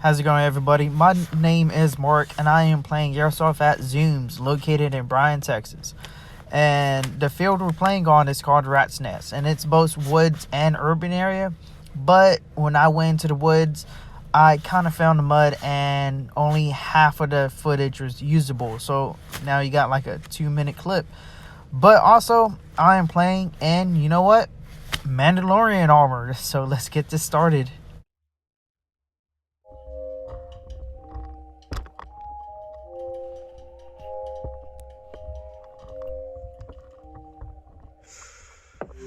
How's it going, everybody? My name is Mark, and I am playing Airsoft at Zoomz, located in Bryan, Texas. And the field we're playing on is called Rat's Nest, and it's both woods and urban area. But when I went into the woods, I kind of found the mud, and only half of the footage was usable. So now you got like a 2-minute clip. But also, I am playing in, you know what? Mandalorian armor. So let's get this started.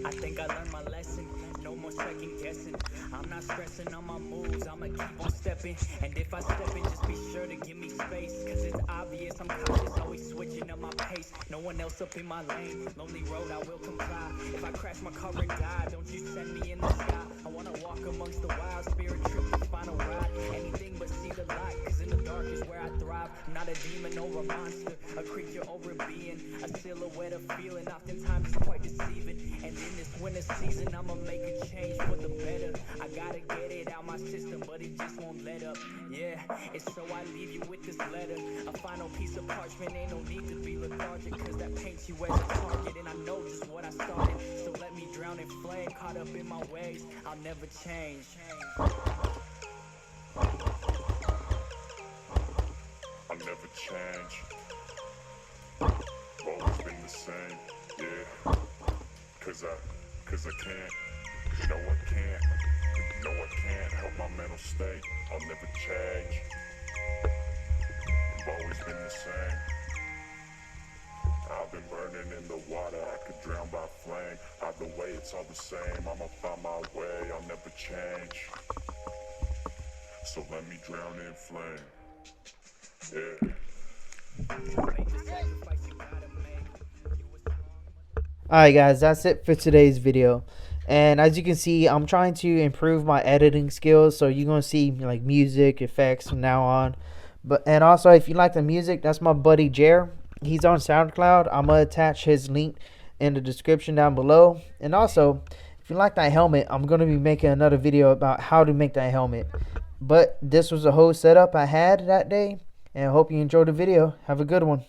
I think I learned my lesson, no more second guessing. I'm not stressing on my moves, I'ma keep on stepping. And if I step in, just be sure to give me space. Cause it's obvious, I'm cautious, always switching up my pace. No one else up in my lane, lonely road, I will comply. If I crash my car and die, don't you send me in the sky. I wanna walk amongst the wild, spirit trip to final ride. Anything but see the light, cause in the dark is where I thrive. I'm not a demon or a monster, a creature or a being. A silhouette of feeling, oftentimes it's quite deceiving. And in this winter season, I'ma make a change for the better. I gotta get it out my system, but it just won't let up. Yeah, it's so I leave you with this letter. A final piece of parchment, ain't no need to be lethargic, cause that paints you as a target. And I know just what I started, so let me drown in flame. Caught up in my ways, I'll never change. I'll never change. Always been the same, yeah. Cause I can't, no I can't, no I can't help my mental state. I'll never change. I've always been the same. I've been burning in the water, I could drown by flame. Either way, it's all the same. I'ma find my way, I'll never change. So let me drown in flame. Yeah. Alright guys, that's it for today's video. And as you can see, I'm trying to improve my editing skills, so you're gonna see like music effects from now on. And also, if you like the music, that's my buddy Jerr. He's on SoundCloud. I'm gonna attach his link in the description down below. And also, if you like that helmet, I'm gonna be making another video about how to make that helmet. But this was the whole setup I had that day, and I hope you enjoyed the video. Have a good one.